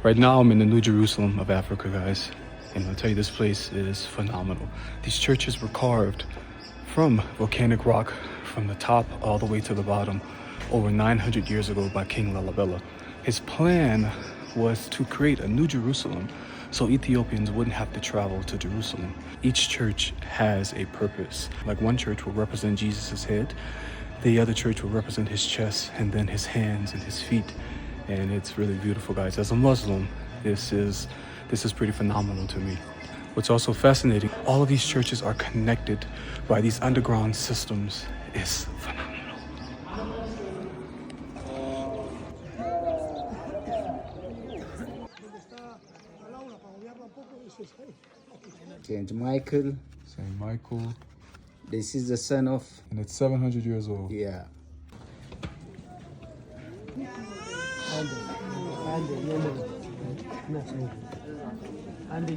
Right now, I'm in the New Jerusalem of Africa, guys. And I'll tell you, this place is phenomenal. These churches were carved from volcanic rock from the top all the way to the bottom over 900 years ago by King Lalibela. His plan was to create a New Jerusalem so Ethiopians wouldn't have to travel to Jerusalem. Each church has a purpose. Like one church will represent Jesus' head, the other church will represent his chest, and then his hands and his feet. And it's really beautiful, guys. As a Muslim, this is pretty phenomenal to me. What's also fascinating, all of these churches are connected by these underground systems. It's phenomenal. Saint Michael. Saint Michael. This is the son of, And it's 700 years old. yeah. عندي